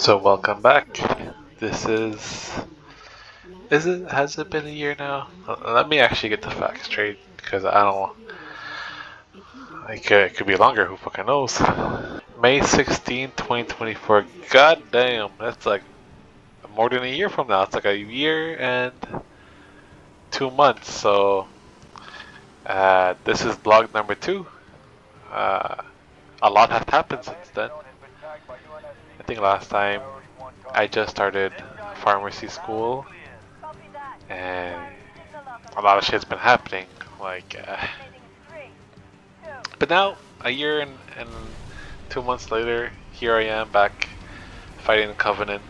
So welcome back. This has it been a year now? Let me actually get the facts straight because I don't. It could be longer. Who fucking knows? May 16th, 2024. God damn, that's like more than a year from now. It's like a year and 2 months. So this is vlog number 2. Uh, a lot has happened since then. I think last time I just started pharmacy school, and a lot of shit's been happening. But now, a year and 2 months later, here I am back fighting the Covenant,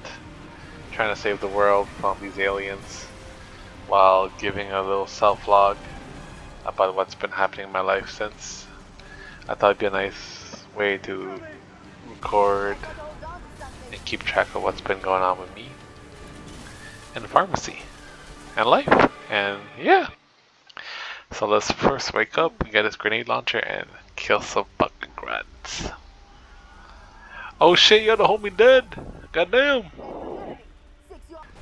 trying to save the world from these aliens, while giving a little self-log about what's been happening in my life since. I thought it'd be a nice way to record and keep track of what's been going on with me and pharmacy and life. And yeah. So let's first wake up, get this grenade launcher, and kill some fucking rats. Oh shit, you're the homie dead! Goddamn!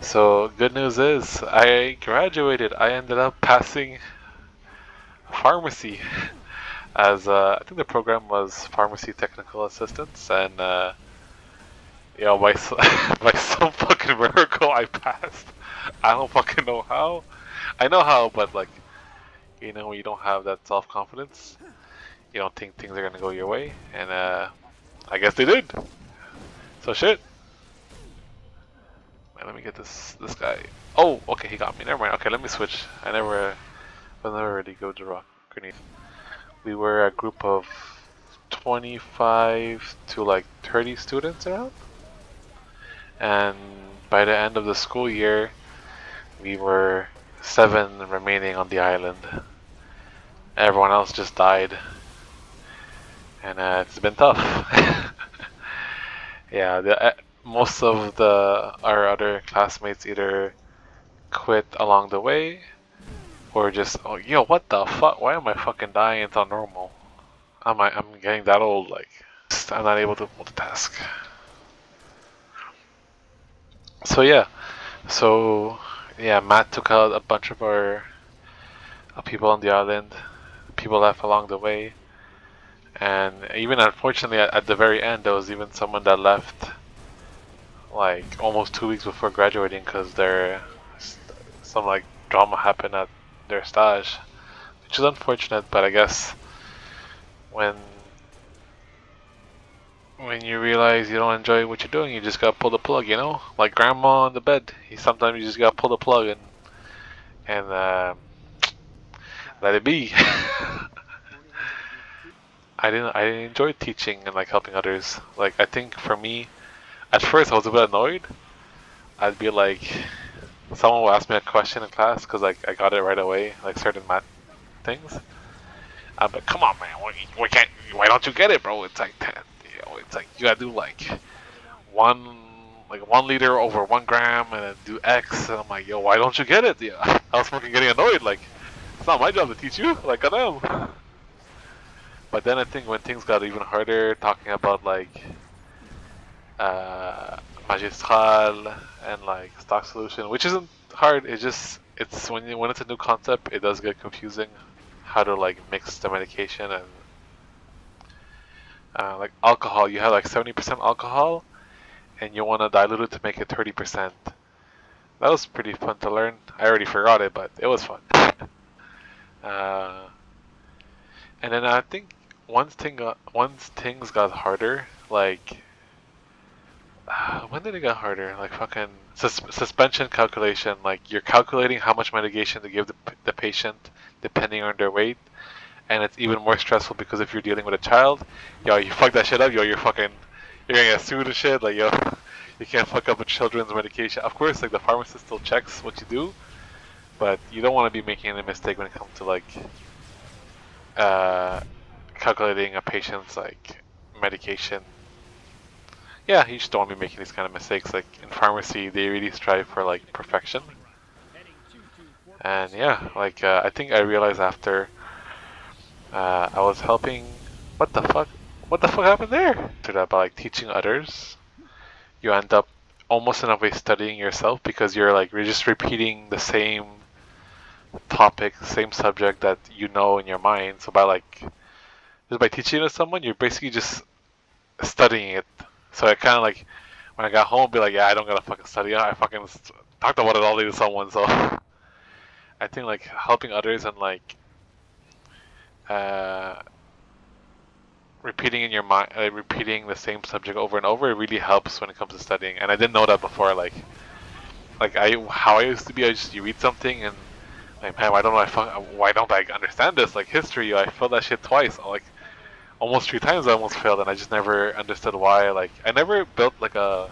So, good news is, I graduated. I ended up passing pharmacy as, I think the program was Pharmacy Technical Assistance, and, by, by some fucking miracle I passed. I don't fucking know how. I know how, but like, when you don't have that self-confidence, you don't think things are gonna go your way, and I guess they did. So shit. Man, let me get this guy. Oh, okay, he got me. Never mind. Okay, let me switch. I never ready to go to rock grenade. We were a group of 25 to like 30 students around, and by the end of the school year, we were 7 remaining on the island. Everyone else just died, and it's been tough. Yeah, most of our other classmates either quit along the way or just, oh, yo, what the fuck? Why am I fucking dying? It's not normal. I'm getting that old. Like, I'm not able to multitask. So yeah, Matt took out a bunch of our people on the island. People left along the way. And even unfortunately, at the very end, there was even someone that left like almost 2 weeks before graduating because some like drama happened at their stage, which is unfortunate. But I guess when you realize you don't enjoy what you're doing, you just gotta pull the plug. Like grandma on the bed. Sometimes you just gotta pull the plug and let it be. I enjoy teaching and like helping others. Like I think for me, at first I was a bit annoyed. I'd be like, someone will ask me a question in class because like I got it right away, like certain math things. I'm like, come on, man, why don't you get it, bro? It's like, it's like you gotta do like 1 liter over 1 gram and then do X. And I'm like, yo, why don't you get it? Yeah, I was fucking getting annoyed. Like, it's not my job to teach you. Like, goddamn. But then I think when things got even harder, talking about like magistral and like stock solution, which isn't hard. It's when it's a new concept, it does get confusing how to like mix the medication and like alcohol. You have like 70% alcohol, and you want to dilute it to make it 30%. That was pretty fun to learn. I already forgot it, but it was fun. And then I think once things got harder, like when did it get harder? Like fucking suspension calculation. Like you're calculating how much medication to give the patient depending on their weight, and it's even more stressful because if you're dealing with a child, yo, you fuck that shit up, yo, you're gonna get sued and shit. Like yo, you can't fuck up with children's medication. Of course, like the pharmacist still checks what you do, but you don't want to be making any mistake when it comes to like calculating a patient's like medication. Yeah, you just don't want to be making these kind of mistakes. Like in pharmacy, they really strive for like perfection. And yeah, like I think I realized after I was helping. What the fuck? What the fuck happened there? To that, by like teaching others, you end up almost in a way studying yourself because you're just repeating the same topic, same subject that you know in your mind. So just by teaching it to someone, you're basically just studying it. So I kind of like when I got home, be like, yeah, I don't gotta fucking study it. I fucking talked about it all day to someone. So I think like helping others and like uh, repeating in your mind, repeating the same subject over and over, it really helps when it comes to studying. And I didn't know that before. How I used to be, you read something and like, man, why don't I understand this? Like history, I failed that shit twice. Like almost 3 times I almost failed, and I just never understood why. Like I never built like a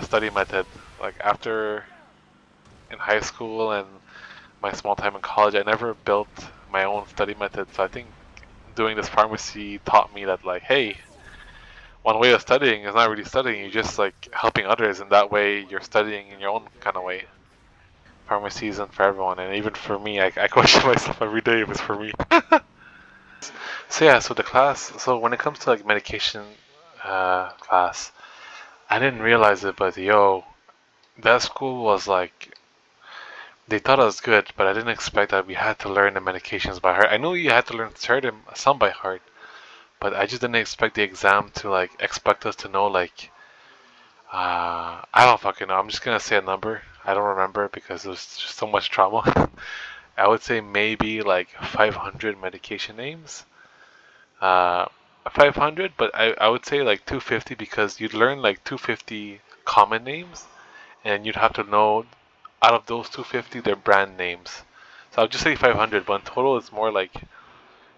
study method. Like after in high school and my small time in college, I never built my own study method. So I think doing this pharmacy taught me that like, hey, one way of studying is not really studying. You're just like helping others, and that way you're studying in your own kind of way. Pharmacy isn't for everyone, and even for me, I question myself every day if it's for me. So yeah, so the class. So when it comes to like medication class, I didn't realize it, but yo, that school was like they taught us good, but I didn't expect that we had to learn the medications by heart. I knew you had to learn certain some by heart, but I just didn't expect the exam to like expect us to know like I don't fucking know. I'm just gonna say a number. I don't remember because it was just so much trauma. I would say maybe like 500 medication names. Uh, 500, but I would say like 250 because you'd learn like 250 common names, and you'd have to know out of those 250 their brand names. So I'll just say 500, but in total it's more like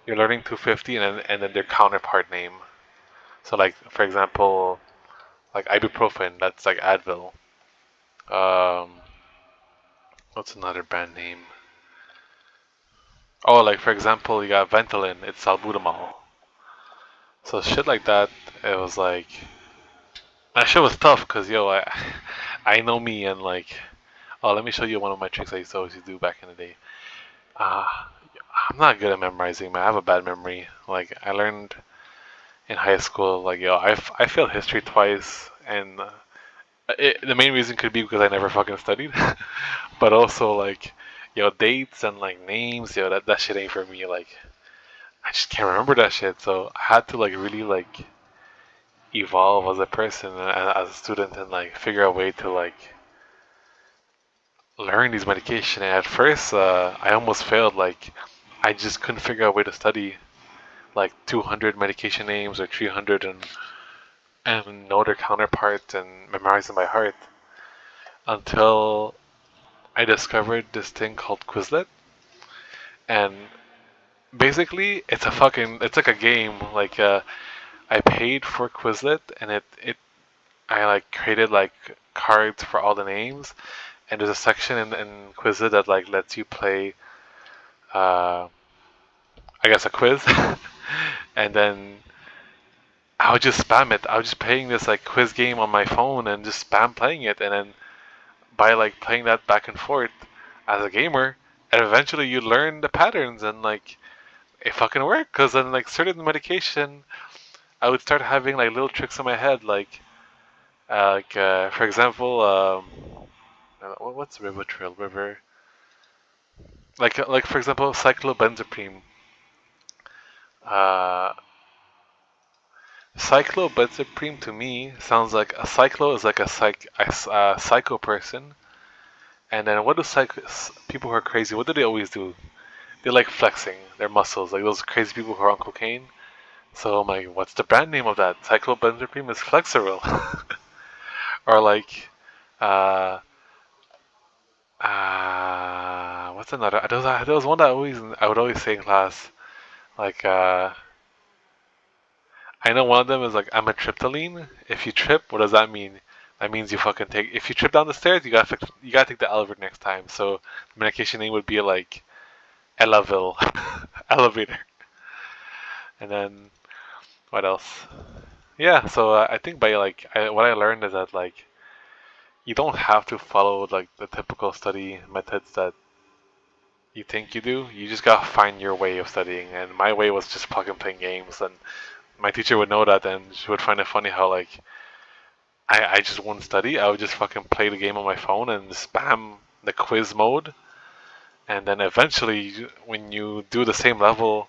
you're learning 250 and then their counterpart name. So like for example, like ibuprofen, that's like Advil. Um, what's another brand name? Oh, like for example, you got Ventolin, it's salbutamol. So shit like that, it was like that shit was tough because yo, I know me and like, oh, let me show you one of my tricks I used to always do back in the day. Uh, I'm not good at memorizing, man. I have a bad memory. Like I learned in high school, like yo, I failed history twice, and the main reason could be because I never fucking studied, but also like, yo, dates and like names, yo, that shit ain't for me. Like I just can't remember that shit. So I had to like really like evolve as a person and as a student and like figure a way to like learn these medication. And at first, I almost failed. Like I just couldn't figure out a way to study like 200 medication names or 300 and know their counterparts and memorize them by heart until I discovered this thing called Quizlet. And basically, it's like a game. Like I paid for Quizlet, and I like created like cards for all the names, and there's a section in Quizlet that like lets you play, uh, I guess a quiz, and then I would just spam it. I was just playing this like quiz game on my phone and just spam playing it, and then by like playing that back and forth as a gamer, and eventually you learn the patterns and like it fucking worked. Cause then like certain medication, I would start having like little tricks in my head, for example, what's Rivotril River? Like for example, cyclobenzaprine. Uh, cyclobenzaprine to me sounds like a cyclo is like a psycho person, and then what do people who are crazy? What do they always do? They like flexing their muscles, like those crazy people who are on cocaine. So I'm like, what's the brand name of that? Cyclobenzaprine is Flexeril, or like, uh, what's another? There was one that I would always say in class. Like, I know one of them is like amitriptyline. If you trip, what does that mean? That means you fucking take. If you trip down the stairs, you gotta take the elevator next time. So the medication name would be like Elavil, elevator. And then what else? Yeah. So I think by what I learned is that like you don't have to follow like the typical study methods that you think you do. You just gotta find your way of studying. And my way was just fucking playing games. And my teacher would know that, and she would find it funny how like I just wouldn't study. I would just fucking play the game on my phone and spam the quiz mode. And then eventually, when you do the same level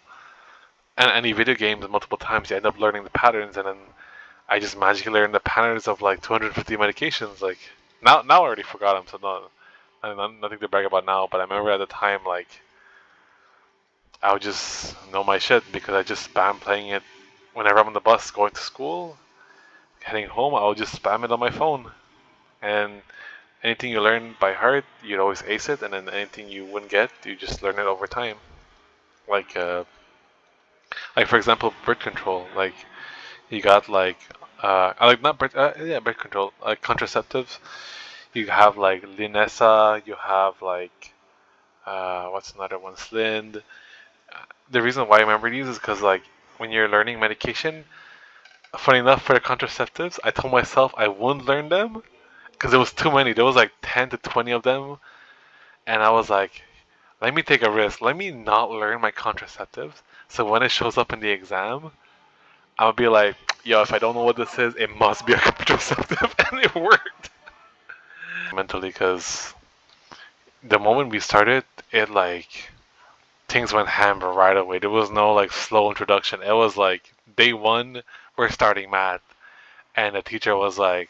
and any video games multiple times, you end up learning the patterns. And then I just magically learned the patterns of like 250 medications. Like now I already forgot them, so nothing to brag about now. But I remember at the time, like I would just know my shit because I just spam playing it whenever I'm on the bus going to school, heading home. I would just spam it on my phone, and anything you learn by heart, you'd always ace it, and then anything you wouldn't get, you just learn it over time. Like, uh, like for example, birth control. Like you got like, I like not birth, yeah, birth control, like contraceptives. You have like Linessa. You have like, what's another one? Slind. The reason why I remember these is because like when you're learning medication, funny enough for the contraceptives, I told myself I wouldn't learn them because there was too many. There was like 10 to 20 of them, and I was like, let me take a risk. Let me not learn my contraceptives. So when it shows up in the exam, I'll be like, yo, if I don't know what this is, it must be a contraceptive, and it worked. Mentally, because the moment we started, it like things went ham right away. There was no like slow introduction. It was like day one, we're starting math, and the teacher was like,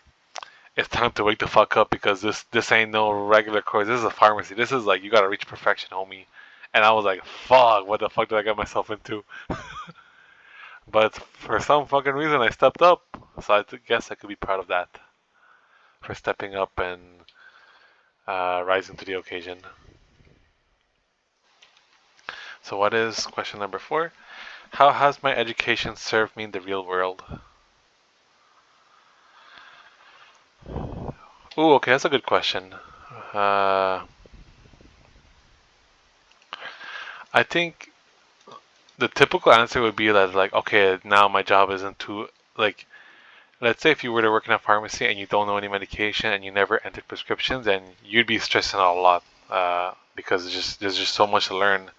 "It's time to wake the fuck up because this ain't no regular course. This is a pharmacy. This is like you gotta reach perfection, homie." And I was like, "Fuck, what the fuck did I get myself into?" But for some fucking reason, I stepped up. So guess I could be proud of that for stepping up and rising to the occasion. So what is question number 4? How has my education served me in the real world? Ooh, okay, that's a good question. Uh, I think the typical answer would be that, like, okay, now my job isn't too, like, let's say if you were to work in a pharmacy and you don't know any medication and you never entered prescriptions, then you'd be stressing out a lot because there's just so much to learn.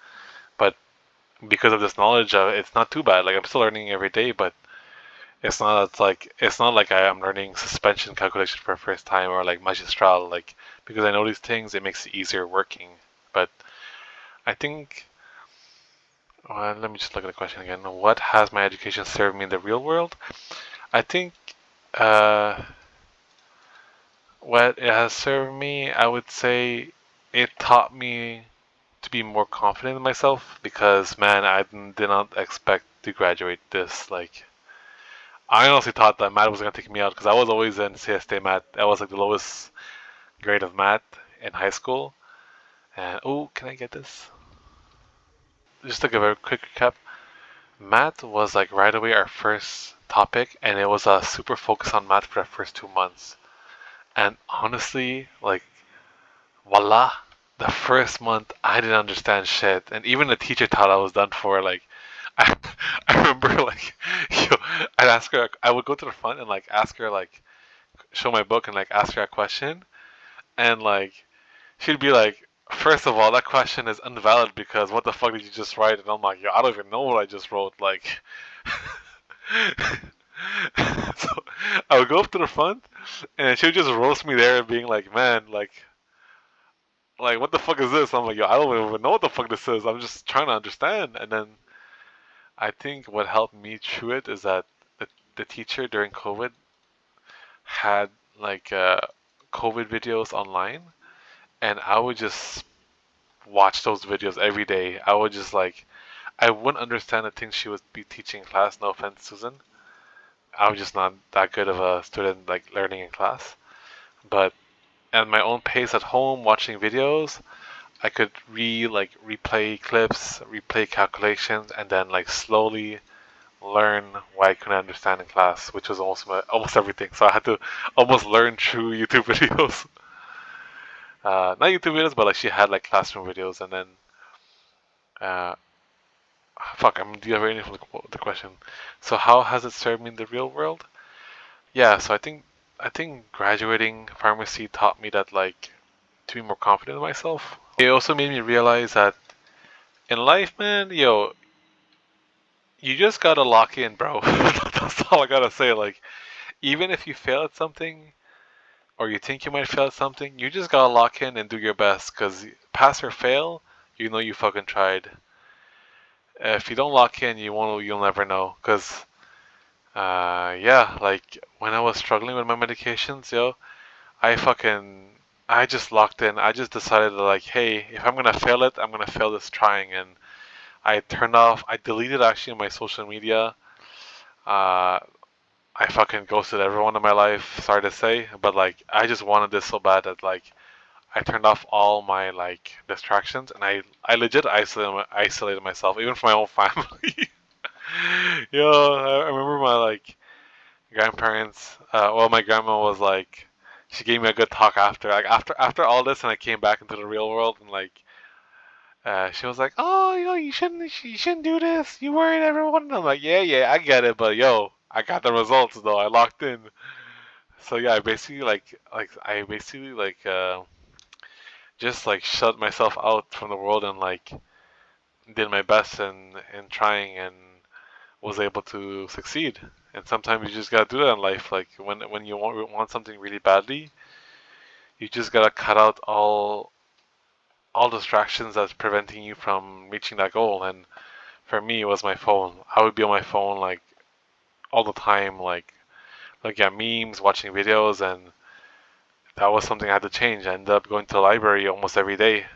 But because of this knowledge, it's not too bad. Like I'm still learning every day, but it's not like I am learning suspension calculation for the first time or like magistral. Like because I know these things, it makes it easier working. But I think let me just look at the question again. What has my education served me in the real world? I think uh, what it has served me, I would say it taught me to be more confident in myself because man, I did not expect to graduate this. Like I honestly thought that math was gonna take me out because I was always in CST math. I was like the lowest grade of math in high school. And oh, can I get this? Just to give a quick recap, math was like right away our first topic, and it was a super focus on math for the first 2 months. And honestly, like voila, the first month I didn't understand shit, and even the teacher thought I was done for. Like, I, I remember like, yo, I'd ask her. I would go to the front and like ask her like, show my book and like ask her a question, and like she'd be like, first of all, that question is invalid because what the fuck did you just write? And I'm like, yo, I don't even know what I just wrote. Like, so I would go up to the front, and she would just roast me there, being like, man, like what the fuck is this? I'm like, yo, I don't even know what the fuck this is. I'm just trying to understand. And then I think what helped me through it is that the teacher during COVID had like COVID videos online, and I would just watch those videos every day. I would just like, I wouldn't understand the things she would be teaching in class. No offense, Susan. I was just not that good of a student, like learning in class. But at my own pace at home, watching videos, I could replay clips, replay calculations, and then like slowly learn what I couldn't understand in class, which was almost everything. So I had to almost learn through YouTube videos. Not YouTube videos, but like she had like classroom videos, and then uh, fuck, I'm derailing from the question. So how has it served me in the real world? Yeah, so I think graduating pharmacy taught me that like to be more confident in myself. It also made me realize that in life, man, yo, you just gotta lock in, bro. That's all I gotta say. Like even if you fail at something or you think you might fail at something, you just gotta lock in and do your best. Cause pass or fail, you know you fucking tried. If you don't lock in, you'll never know. Cause yeah, like when I was struggling with my medications, yo, I fucking I just locked in. I just decided that like, hey, if I'm gonna fail it, I'm gonna fail this trying. And I deleted actually my social media. Uh, I fucking ghosted everyone in my life. Sorry to say, but like I just wanted this so bad that like I turned off all my like distractions and I legit isolated myself even from my own family. Yo, I remember my like grandparents. Well, my grandma was like, she gave me a good talk after like after all this, and I came back into the real world and like. She was like, "Oh, you shouldn't do this. You worried everyone." And I'm like, "Yeah, yeah, I get it, but yo, I got the results though. I locked in." So yeah, I basically just like shut myself out from the world and like did my best in trying and was able to succeed. And sometimes you just gotta do that in life. Like when you want something really badly, you just gotta cut out all distractions that's preventing you from reaching that goal. And for me, it was my phone. I would be on my phone like all the time, like looking at memes, watching videos, and that was something I had to change. I ended up going to the library almost every day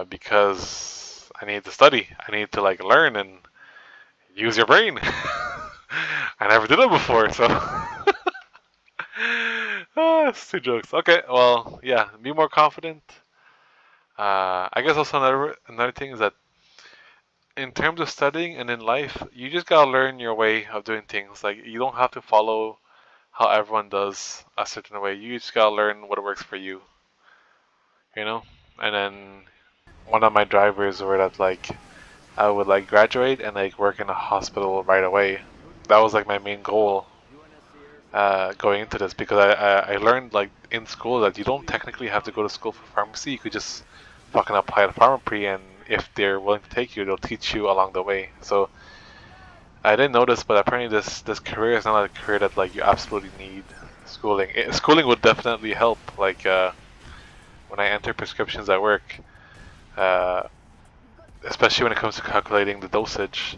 because I needed to study. I needed to like learn and use your brain. I never did it before, so. It's two jokes. Okay, well, yeah, be more confident. I guess also another thing is that in terms of studying and in life, you just gotta learn your way of doing things. Like you don't have to follow how everyone does a certain way. You just gotta learn what works for you, you know. And then one of my drivers were that like I would like graduate and like work in a hospital right away. That was like my main goal going into this because I learned like in school that you don't technically have to go to school for pharmacy. You could just fucking apply to pharmacy, and if they're willing to take you, they'll teach you along the way. So I didn't know this, but apparently this career is not a career that like you absolutely need schooling. Schooling would definitely help. Like when I enter prescriptions at work, uh, especially when it comes to calculating the dosage.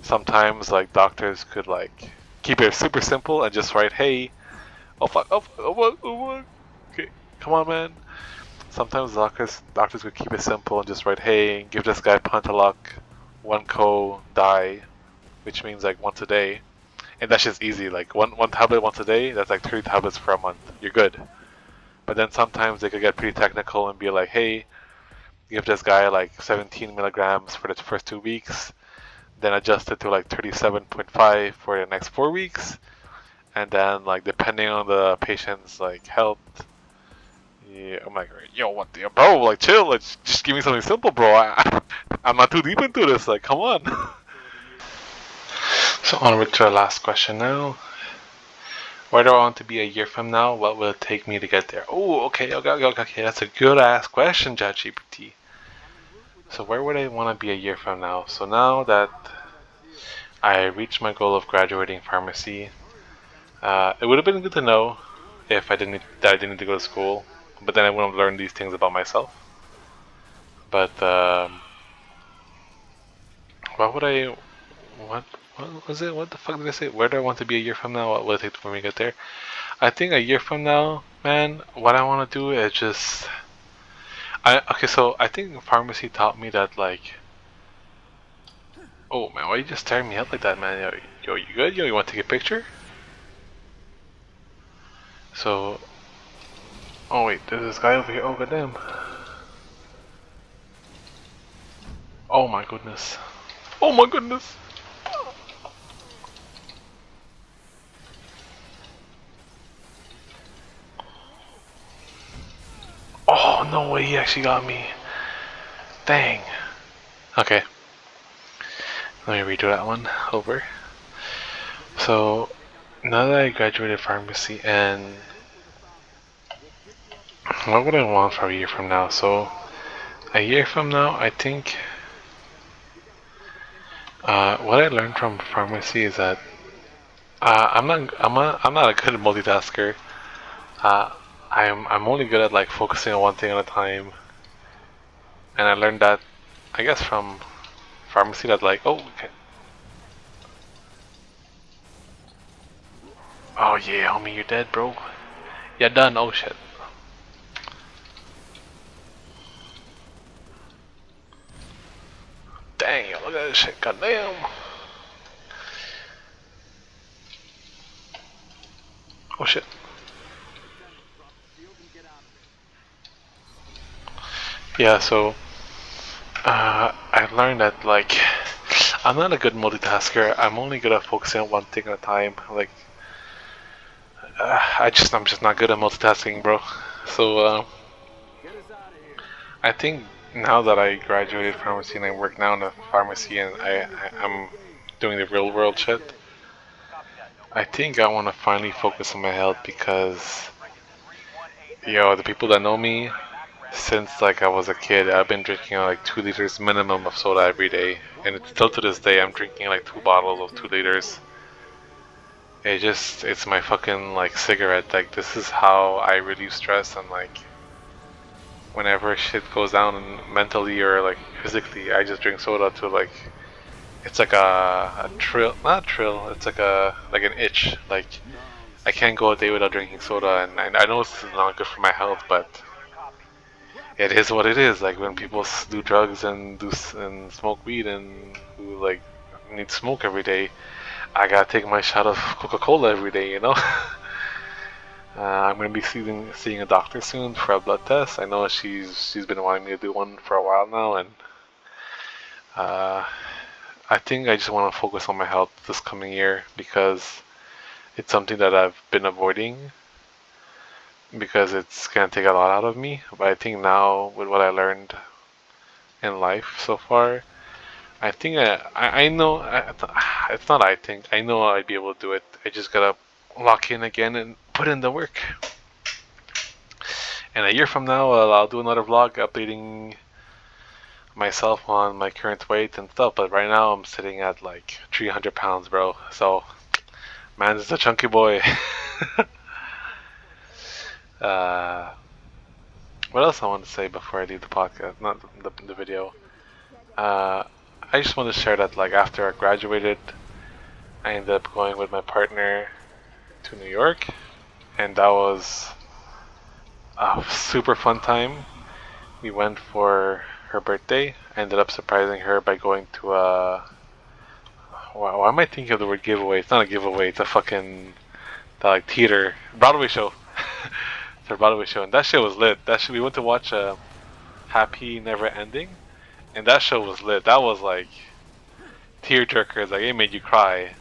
Sometimes like doctors could like keep it super simple and just write, "Hey, oh fuck, what? Okay, come on, man." Sometimes doctors would keep it simple and just write, "Hey, give this guy Pantaloc, 1 co die," which means like once a day, and that's just easy. Like one tablet once a day, that's like 3 tablets for a month. You're good. But then sometimes they could get pretty technical and be like, "Hey, give this guy like 17 milligrams for the first 2 weeks, then adjust it to like 37.5 for the next 4 weeks, and then like depending on the patient's like health." Yeah, I'm like, yo, what the bro? Like, chill. Like, just give me something simple, bro. I'm not too deep into this. Like, come on. So onward to our last question now. Where do I want to be a year from now? What will it take me to get there? Oh, okay. That's a good ass question, ChatGPT. So where would I want to be a year from now? So now that I reached my goal of graduating pharmacy, it would have been good to know if I didn't need to go to school, but then I wouldn't have learned these things about myself. But what would I what was it? What the fuck did I say? Where do I want to be a year from now? What will it take for me to get there? I think a year from now, man, what I want to do is just okay. So I think pharmacy taught me that like, oh man, why you just staring me out like that, man? Yo, you good? Yo, you want to take a picture? So, oh wait, there's this guy over here. Oh goddamn. Oh my goodness. Oh my goodness. Oh no way, he actually got me. Dang. Okay. Let me redo that one over. So, now that I graduated pharmacy, and what would I want for a year from now? So, a year from now, I think what I learned from pharmacy is that I'm not a good multitasker. Uh, I'm only good at like focusing on one thing at a time, and I learned that, I guess, from pharmacy. That like, oh, okay. Oh yeah, homie, you're dead, bro. You're done. Oh shit. Dang, look at this shit. Goddamn. Oh shit. Yeah, so I learned that like I'm not a good multitasker. I'm only good at focusing on one thing at a time. Like I'm just not good at multitasking, bro. So I think now that I graduated pharmacy and I work now in a pharmacy and I'm doing the real world shit, I think I want to finally focus on my health because yo, the people that know me since like I was a kid, I've been drinking like 2 liters minimum of soda every day, and it's still to this day I'm drinking like 2 bottles of 2 liters. It's my fucking like cigarette. Like this is how I relieve stress and like whenever shit goes down and mentally or like physically, I just drink soda to like it's like a trill, not a trill. It's like an itch. Like I can't go a day without drinking soda, and I know it's not good for my health, but it is what it is. Like when people do drugs and and smoke weed and who like need smoke every day, I gotta take my shot of Coca-Cola every day. You know. I'm gonna be seeing a doctor soon for a blood test. I know she's been wanting me to do one for a while now, and uh, I think I just want to focus on my health this coming year because it's something that I've been avoiding because it's gonna take a lot out of me. But I think now with what I learned in life so far, I think I know it's not. I think I know I'd be able to do it. I just gotta lock in again and put in the work. And a year from now, I'll do another vlog updating myself on my current weight and stuff. But right now, I'm sitting at like 300 pounds, bro. So, man, this is a chunky boy. uh, what else I want to say before I leave the podcast? Not the video. Uh, I just want to share that like after I graduated, I ended up going with my partner to New York, and that was a super fun time. We went for her birthday. I ended up surprising her by going to a. Why am I thinking of the word giveaway? It's not a giveaway. It's a fucking like theater Broadway show. It's a Broadway show, and that shit was lit. That shit, we went to watch Happy Never Ending, and that show was lit. That was like tear jerkers. Like it made you cry.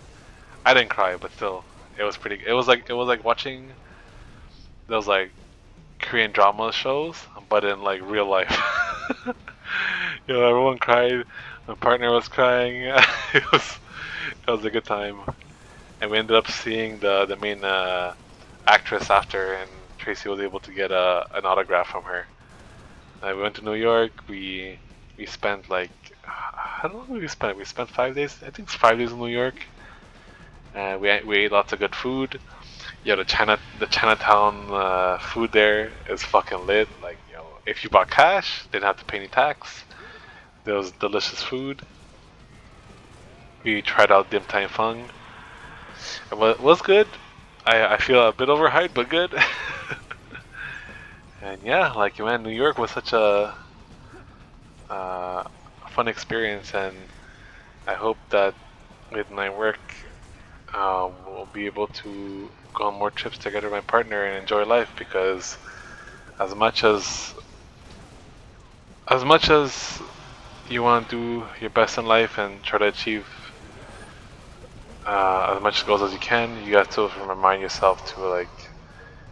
I didn't cry, but still, it was pretty. It was like watching those like Korean drama shows, but in like real life. You know, everyone cried. My partner was crying. It was a good time, and we ended up seeing the main actress after, and Tracy was able to get an autograph from her. We went to New York. We spent like how long did we spend? We spent 5 days. I think it's 5 days in New York. We ate lots of good food. Yeah, the Chinatown food there is fucking lit. Like, you know, if you bought cash, didn't have to pay any tax. There was delicious food. We tried out Dim Tai Fung. It was good. I feel a bit overhyped, but good. And yeah, like man, New York was such uh, fun experience, and I hope that with my work, we'll be able to go on more trips together with my partner and enjoy life because as much as as much as you want to do your best in life and try to achieve as much goals as you can, you have to remind yourself to like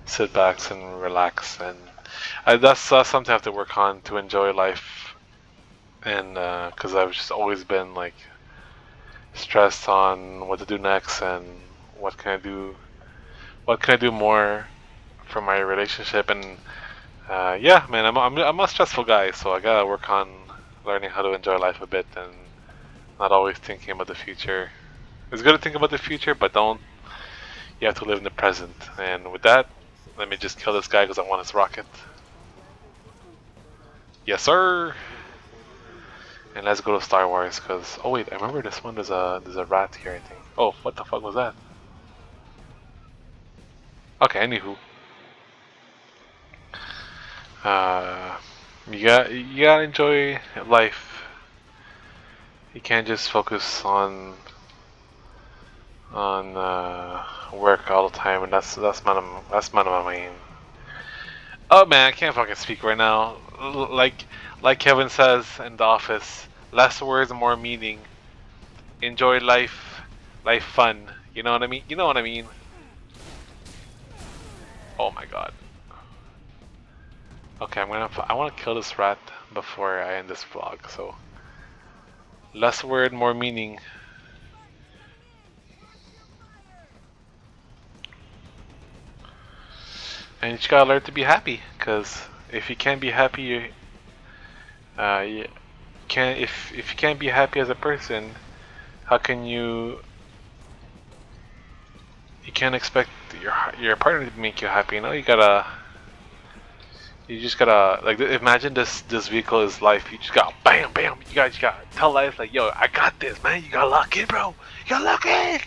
sit back and relax, and that's something I have to work on to enjoy life, and because I've just always been like stressed on what to do next and what can I do, what can I do more for my relationship, and yeah, man, I'm a stressful guy, so I gotta work on learning how to enjoy life a bit and not always thinking about the future. It's good to think about the future, but don't You have to live in the present. And with that, let me just kill this guy because I want his rocket. Yes, sir. And let's go to Star Wars because wait, I remember this one. There's a rat here. I think. Oh, what the fuck was that? Okay, anywho. Uh, you gotta enjoy life. You can't just focus on work all the time, and that's my main. Oh man, I can't fucking speak right now. Like Kevin says in The Office, less words, more meaning. Enjoy life, life fun. You know what I mean? You know what I mean? Oh my god. Okay, I want to kill this rat before I end this vlog. So less word, more meaning. And you just gotta learn to be happy, cause if you can't be happy, you can't. If you can't be happy as a person, how can you? You can't expect your partner to make you happy. You know, you just gotta like imagine this vehicle is life. You just gotta bam bam. You guys gotta tell life like, yo, I got this, man. You gotta lock in, bro. You gotta lock in.